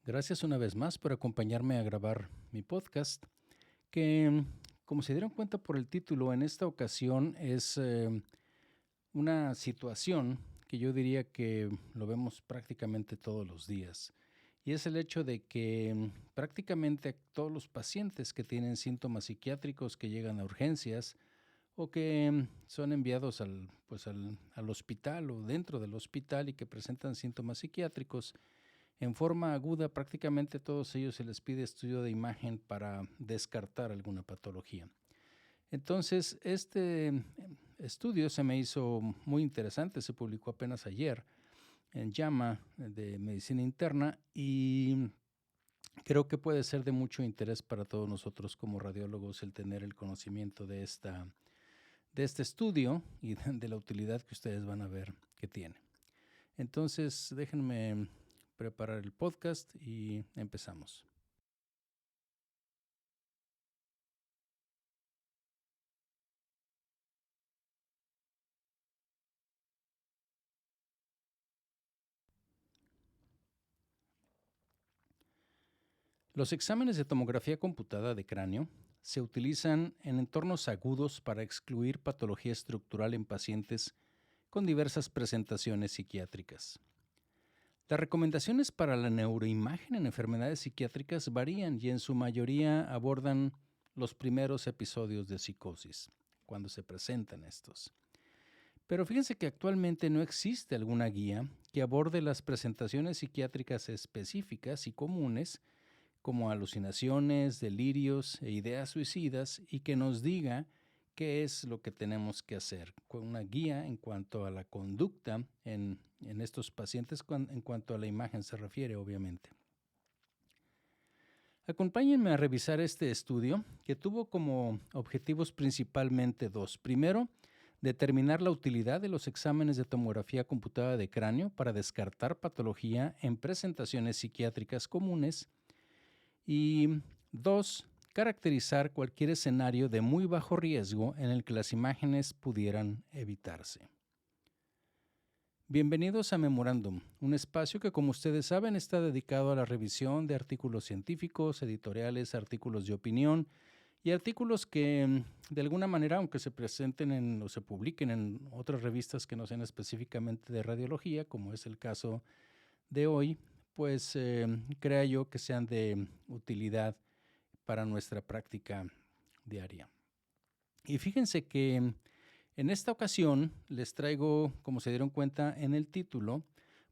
Gracias una vez más por acompañarme a grabar mi podcast, que como se dieron cuenta por el título, en esta ocasión es una situación que yo diría que lo vemos prácticamente todos los días. Y es el hecho de que prácticamente todos los pacientes que tienen síntomas psiquiátricos que llegan a urgencias o que son enviados al hospital o dentro del hospital y que presentan síntomas psiquiátricos, en forma aguda, prácticamente a todos ellos se les pide estudio de imagen para descartar alguna patología. Entonces, este estudio se me hizo muy interesante, se publicó apenas ayer en JAMA de Medicina Interna y creo que puede ser de mucho interés para todos nosotros como radiólogos el tener el conocimiento de este estudio y de la utilidad que ustedes van a ver que tiene. Entonces, déjenme preparar el podcast y empezamos. Los exámenes de tomografía computada de cráneo se utilizan en entornos agudos para excluir patología estructural en pacientes con diversas presentaciones psiquiátricas. Las recomendaciones para la neuroimagen en enfermedades psiquiátricas varían y en su mayoría abordan los primeros episodios de psicosis, cuando se presentan estos. Pero fíjense que actualmente no existe alguna guía que aborde las presentaciones psiquiátricas específicas y comunes como alucinaciones, delirios e ideas suicidas y que nos diga qué es lo que tenemos que hacer, con una guía en cuanto a la conducta en estos pacientes, en cuanto a la imagen se refiere, obviamente. Acompáñenme a revisar este estudio que tuvo como objetivos principalmente dos. Primero, determinar la utilidad de los exámenes de tomografía computada de cráneo para descartar patología en presentaciones psiquiátricas comunes. Y dos, caracterizar cualquier escenario de muy bajo riesgo en el que las imágenes pudieran evitarse. Bienvenidos a Memorándum, un espacio que, como ustedes saben, está dedicado a la revisión de artículos científicos, editoriales, artículos de opinión y artículos que, de alguna manera, aunque se presenten o se publiquen en otras revistas que no sean específicamente de radiología, como es el caso de hoy, pues crea yo que sean de utilidad para nuestra práctica diaria. Y fíjense que en esta ocasión les traigo, como se dieron cuenta en el título,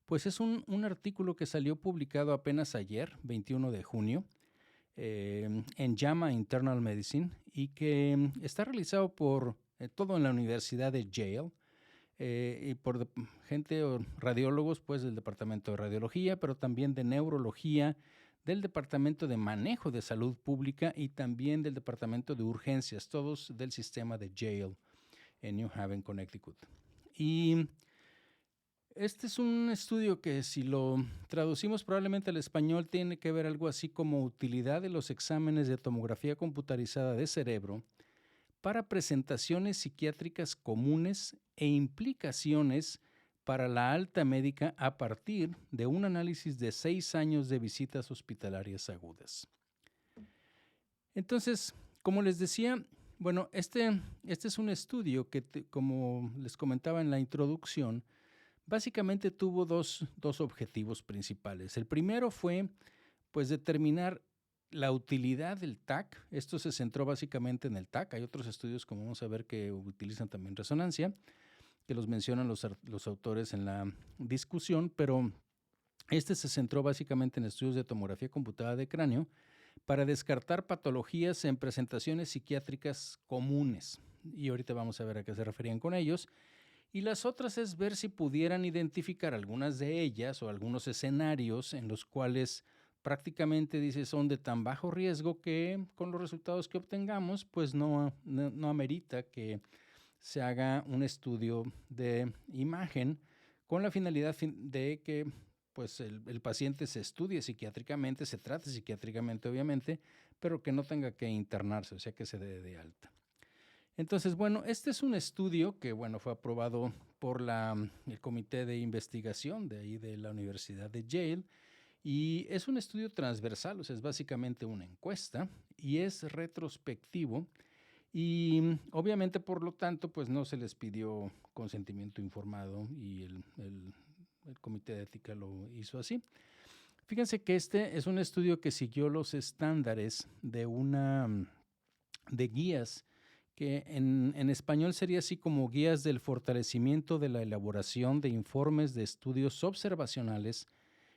pues es un artículo que salió publicado apenas ayer, 21 de junio, en JAMA Internal Medicine y que está realizado por todo en la Universidad de Yale, y por gente o radiólogos pues del departamento de radiología, pero también de neurología, del departamento de manejo de salud pública y también del departamento de urgencias, todos del sistema de Yale en New Haven, Connecticut. Y este es un estudio que, si lo traducimos probablemente al español, tiene que ver algo así como utilidad de los exámenes de tomografía computarizada de cerebro para presentaciones psiquiátricas comunes e implicaciones para la alta médica a partir de un análisis de 6 años de visitas hospitalarias agudas. Entonces, como les decía, bueno, este es un estudio que, como les comentaba en la introducción, básicamente tuvo dos objetivos principales. El primero fue, pues, determinar la utilidad del TAC. Esto se centró básicamente en el TAC. Hay otros estudios, como vamos a ver, que utilizan también resonancia, que los mencionan los autores en la discusión, pero este se centró básicamente en estudios de tomografía computada de cráneo para descartar patologías en presentaciones psiquiátricas comunes. Y ahorita vamos a ver a qué se referían con ellos. Y las otras es ver si pudieran identificar algunas de ellas o algunos escenarios en los cuales prácticamente dice son de tan bajo riesgo que con los resultados que obtengamos pues no amerita que se haga un estudio de imagen con la finalidad de que pues el paciente se estudie psiquiátricamente, se trate psiquiátricamente obviamente, pero que no tenga que internarse, o sea que se dé de alta. Entonces, bueno, este es un estudio que, bueno, fue aprobado por el comité de investigación de ahí de la Universidad de Yale Y es un estudio transversal, o sea, es básicamente una encuesta y es retrospectivo y obviamente por lo tanto pues no se les pidió consentimiento informado y el comité de ética lo hizo así. Fíjense que este es un estudio que siguió los estándares de guías que en español sería así como guías del fortalecimiento de la elaboración de informes de estudios observacionales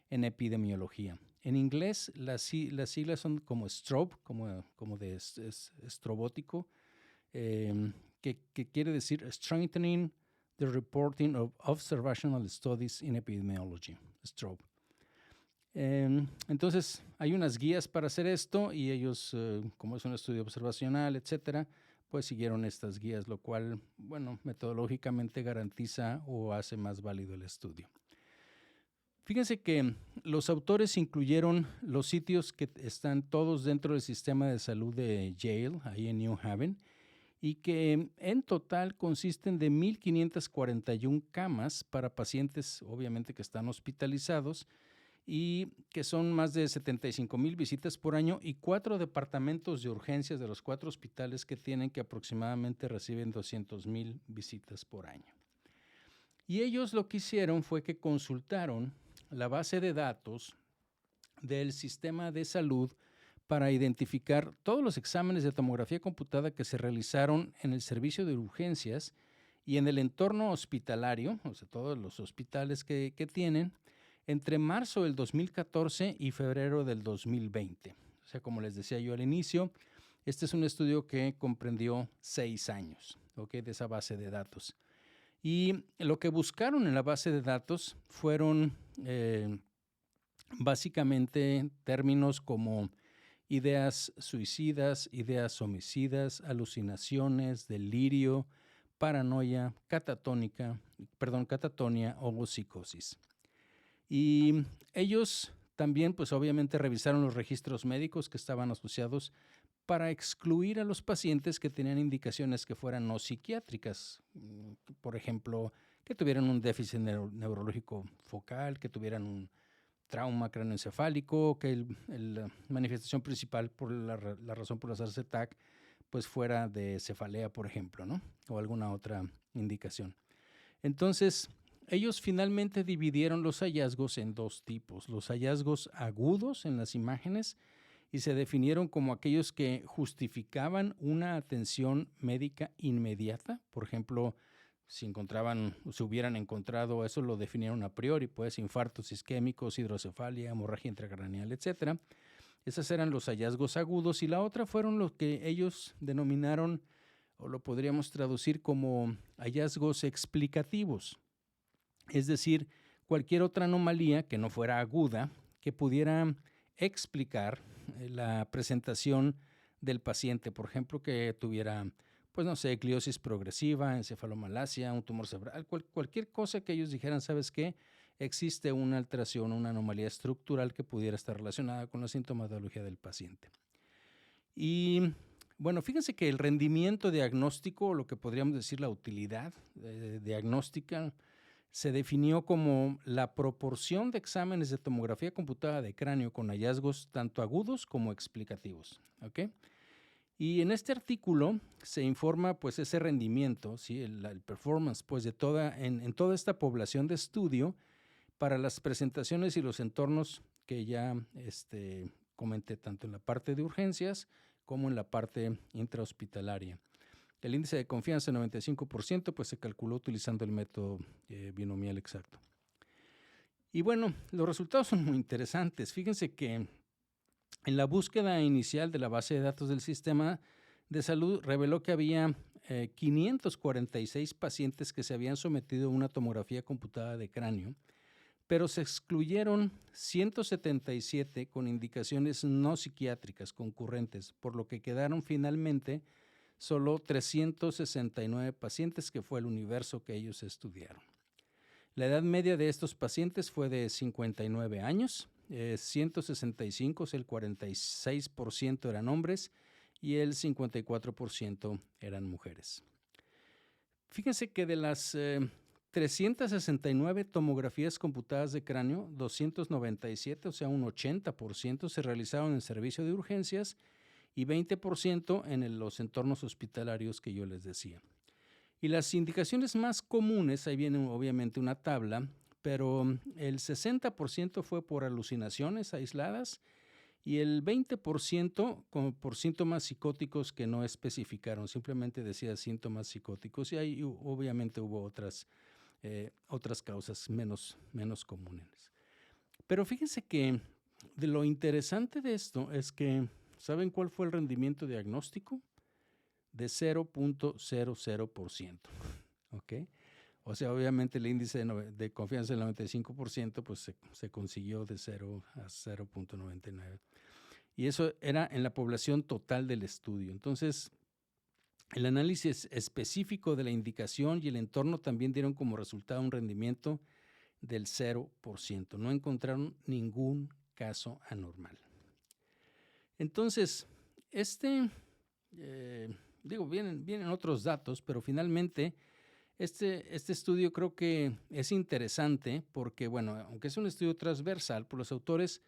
en epidemiología. En inglés las siglas son como STROBE, como de estrobótico, que quiere decir Strengthening the Reporting of Observational Studies in Epidemiology, STROBE. Entonces, hay unas guías para hacer esto y ellos, como es un estudio observacional, etcétera, pues siguieron estas guías, lo cual, bueno, metodológicamente garantiza o hace más válido el estudio. Fíjense que los autores incluyeron los sitios que están todos dentro del sistema de salud de Yale, ahí en New Haven, y que en total consisten de 1,541 camas para pacientes, obviamente que están hospitalizados, y que son más de 75,000 visitas por año y 4 departamentos de urgencias de los 4 hospitales que tienen que aproximadamente reciben 200,000 visitas por año. Y ellos lo que hicieron fue que consultaron la base de datos del sistema de salud para identificar todos los exámenes de tomografía computada que se realizaron en el servicio de urgencias y en el entorno hospitalario, o sea, todos los hospitales que tienen, entre marzo del 2014 y febrero del 2020. O sea, como les decía yo al inicio, este es un estudio que comprendió 6 años, ¿okay?, de esa base de datos. Y lo que buscaron en la base de datos fueron básicamente términos como ideas suicidas, ideas homicidas, alucinaciones, delirio, paranoia, catatonia o psicosis. Y ellos también, pues obviamente revisaron los registros médicos que estaban asociados para excluir a los pacientes que tenían indicaciones que fueran no psiquiátricas. Por ejemplo, que tuvieran un déficit neurológico focal, que tuvieran un trauma craneoencefálico, que la manifestación principal por la razón por hacerse TAC pues fuera de cefalea, por ejemplo, ¿no? O alguna otra indicación. Entonces, ellos finalmente dividieron los hallazgos en 2 tipos, los hallazgos agudos en las imágenes y se definieron como aquellos que justificaban una atención médica inmediata. Por ejemplo, si hubieran encontrado, eso lo definieron a priori, pues infartos isquémicos, hidrocefalia, hemorragia intracraneal, etcétera. Esos eran los hallazgos agudos y la otra fueron los que ellos denominaron, o lo podríamos traducir como hallazgos explicativos. Es decir, cualquier otra anomalía que no fuera aguda, que pudiera explicar la presentación del paciente. Por ejemplo, que tuviera, pues no sé, ecliosis progresiva, encefalomalacia, un tumor cerebral, cualquier cosa que ellos dijeran, ¿sabes qué? Existe una alteración, una anomalía estructural que pudiera estar relacionada con la sintomatología del paciente. Y bueno, fíjense que el rendimiento diagnóstico, lo que podríamos decir la utilidad diagnóstica, se definió como la proporción de exámenes de tomografía computada de cráneo con hallazgos tanto agudos como explicativos. ¿Okay? Y en este artículo se informa pues ese rendimiento, ¿sí? el performance pues, en toda esta población de estudio para las presentaciones y los entornos que ya comenté tanto en la parte de urgencias como en la parte intrahospitalaria. El índice de confianza de 95% pues se calculó utilizando el método binomial exacto. Y bueno, los resultados son muy interesantes. Fíjense que en la búsqueda inicial de la base de datos del sistema de salud reveló que había 546 pacientes que se habían sometido a una tomografía computada de cráneo, pero se excluyeron 177 con indicaciones no psiquiátricas concurrentes, por lo que quedaron finalmente solo 369 pacientes, que fue el universo que ellos estudiaron. La edad media de estos pacientes fue de 59 años, 165, o sea, el 46% eran hombres y el 54% eran mujeres. Fíjense que de las 369 tomografías computadas de cráneo, 297, o sea, un 80%, se realizaron en servicio de urgencias y 20% en los entornos hospitalarios que yo les decía. Y las indicaciones más comunes, ahí viene obviamente una tabla, pero el 60% fue por alucinaciones aisladas y el 20% por síntomas psicóticos que no especificaron, simplemente decía síntomas psicóticos, y ahí obviamente hubo otras causas menos comunes. Pero fíjense que de lo interesante de esto es que, ¿saben cuál fue el rendimiento diagnóstico? De 0.00%. ¿Ok? O sea, obviamente el índice de confianza del 95% pues se consiguió de 0 a 0.99. Y eso era en la población total del estudio. Entonces, el análisis específico de la indicación y el entorno también dieron como resultado un rendimiento del 0%. No encontraron ningún caso anormal. Entonces, vienen otros datos, pero finalmente este estudio creo que es interesante porque, bueno, aunque es un estudio transversal, pues los autores,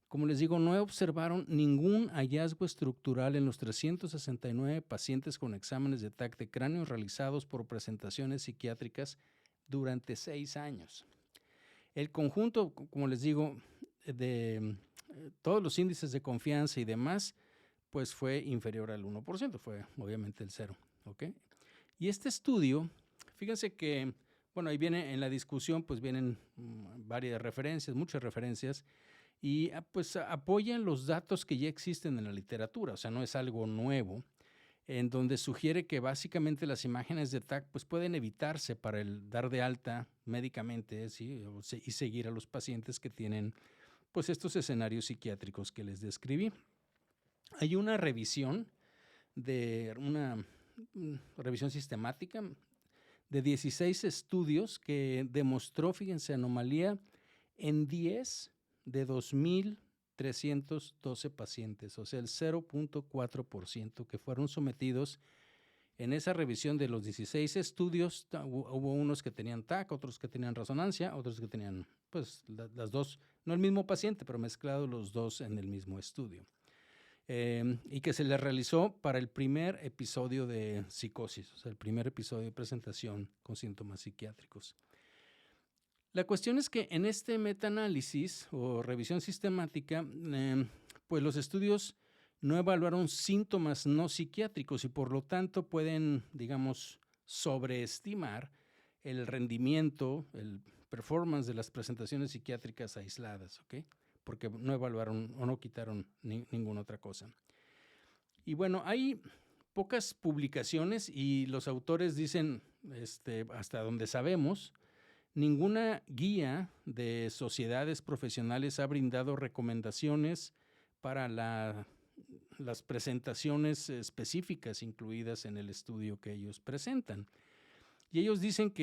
como les digo, no observaron ningún hallazgo estructural en los 369 pacientes con exámenes de TAC de cráneo realizados por presentaciones psiquiátricas durante 6 años. El conjunto, como les digo, de todos los índices de confianza y demás, pues fue inferior al 1%, fue obviamente el 0, ¿ok? Y este estudio, fíjense que, bueno, ahí viene en la discusión, pues vienen varias referencias, muchas referencias, y pues apoyan los datos que ya existen en la literatura, o sea, no es algo nuevo, en donde sugiere que básicamente las imágenes de TAC pues pueden evitarse para el dar de alta médicamente, ¿sí? Y seguir a los pacientes que tienen pues estos escenarios psiquiátricos que les describí. Hay una revisión revisión sistemática de 16 estudios que demostró, fíjense, anomalía en 10 de 2,312 pacientes, o sea, el 0.4% que fueron sometidos en esa revisión de los 16 estudios. Hubo unos que tenían TAC, otros que tenían resonancia, otros que tenían, pues, las dos, no el mismo paciente, pero mezclados los dos en el mismo estudio. Y que se le realizó para el primer episodio de psicosis, o sea, el primer episodio de presentación con síntomas psiquiátricos. La cuestión es que en este metaanálisis o revisión sistemática, pues los estudios no evaluaron síntomas no psiquiátricos y por lo tanto pueden, digamos, sobreestimar el rendimiento, el performance de las presentaciones psiquiátricas aisladas, ¿ok? Porque no evaluaron o no quitaron ninguna otra cosa. Y bueno, hay pocas publicaciones y los autores dicen, hasta donde sabemos, ninguna guía de sociedades profesionales ha brindado recomendaciones para las presentaciones específicas incluidas en el estudio que ellos presentan. Y ellos dicen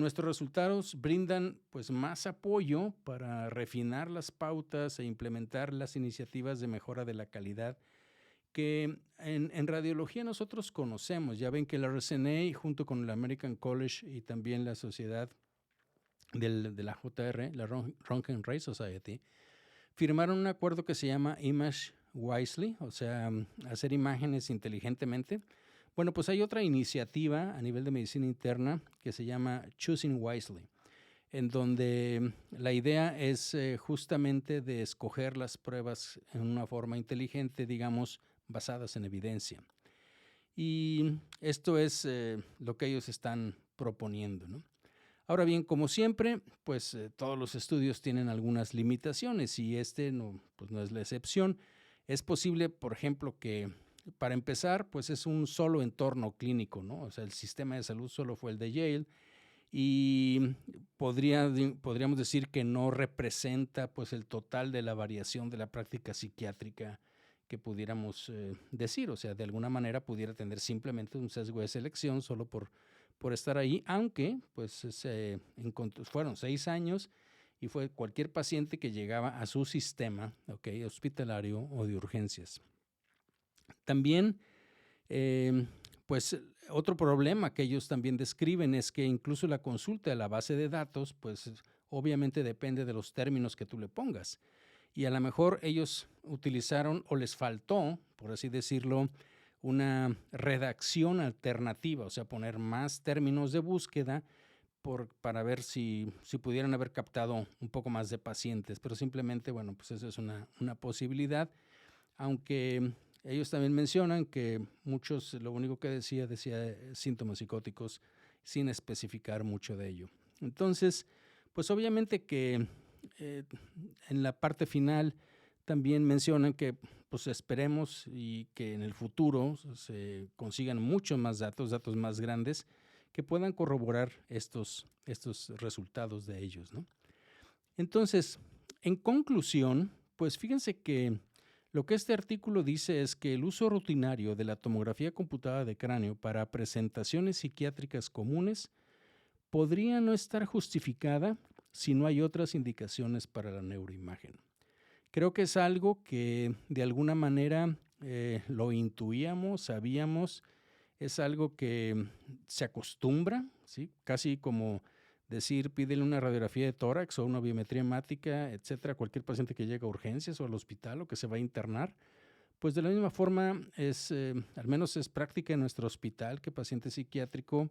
nuestros resultados brindan pues más apoyo para refinar las pautas e implementar las iniciativas de mejora de la calidad que en radiología nosotros conocemos. Ya ven que la RSNA junto con el American College y también la sociedad de la JR, la Röntgen Ray Society, firmaron un acuerdo que se llama Image Wisely, o sea, hacer imágenes inteligentemente. Bueno, pues hay otra iniciativa a nivel de medicina interna que se llama Choosing Wisely, en donde la idea es justamente de escoger las pruebas en una forma inteligente, digamos, basadas en evidencia. Y esto es lo que ellos están proponiendo, ¿no? Ahora bien, como siempre, pues todos los estudios tienen algunas limitaciones y pues no es la excepción. Es posible, por ejemplo, que para empezar, pues es un solo entorno clínico, ¿no? O sea, el sistema de salud solo fue el de Yale y podríamos decir que no representa pues el total de la variación de la práctica psiquiátrica que pudiéramos decir. O sea, de alguna manera pudiera tener simplemente un sesgo de selección solo por estar ahí, aunque pues fueron 6 años y fue cualquier paciente que llegaba a su sistema, hospitalario o de urgencias. También, pues Otro problema que ellos también describen es que incluso la consulta de la base de datos, pues obviamente depende de los términos que tú le pongas. Y a lo mejor ellos utilizaron o les faltó, por así decirlo, una redacción alternativa, o sea, poner más términos de búsqueda para ver si pudieran haber captado un poco más de pacientes, pero simplemente, bueno, pues eso es una posibilidad, aunque ellos también mencionan que muchos, lo único que decía síntomas psicóticos sin especificar mucho de ello. Entonces, pues obviamente que en la parte final también mencionan que pues esperemos y que en el futuro se consigan muchos más datos más grandes que puedan corroborar estos resultados de ellos, ¿no? Entonces, en conclusión, pues fíjense que lo que este artículo dice es que el uso rutinario de la tomografía computada de cráneo para presentaciones psiquiátricas comunes podría no estar justificada si no hay otras indicaciones para la neuroimagen. Creo que es algo que de alguna manera lo intuíamos, sabíamos, es algo que se acostumbra, ¿sí? Casi como decir, pídele una radiografía de tórax o una biometría hemática, etcétera, cualquier paciente que llega a urgencias o al hospital o que se va a internar. Pues de la misma forma, al menos es práctica en nuestro hospital que paciente psiquiátrico,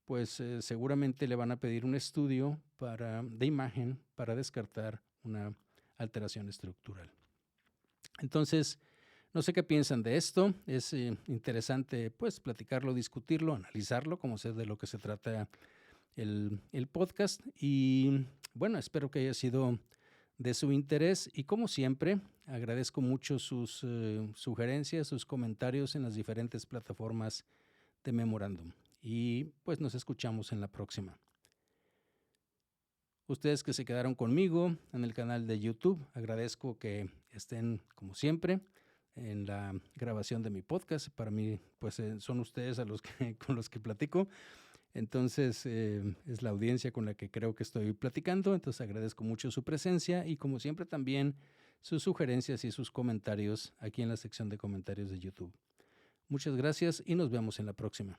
pues seguramente le van a pedir un estudio de imagen para descartar una alteración estructural. Entonces, no sé qué piensan de esto. Es interesante pues platicarlo, discutirlo, analizarlo, como sé de lo que se trata el podcast. Y bueno, espero que haya sido de su interés. Y como siempre, agradezco mucho sus sugerencias, sus comentarios en las diferentes plataformas de Memorándum. Y pues nos escuchamos en la próxima. Ustedes que se quedaron conmigo en el canal de YouTube, agradezco que estén como siempre en la grabación de mi podcast. Para mí, pues son ustedes con los que platico. Entonces, es la audiencia con la que creo que estoy platicando. Entonces, agradezco mucho su presencia y como siempre también sus sugerencias y sus comentarios aquí en la sección de comentarios de YouTube. Muchas gracias y nos vemos en la próxima.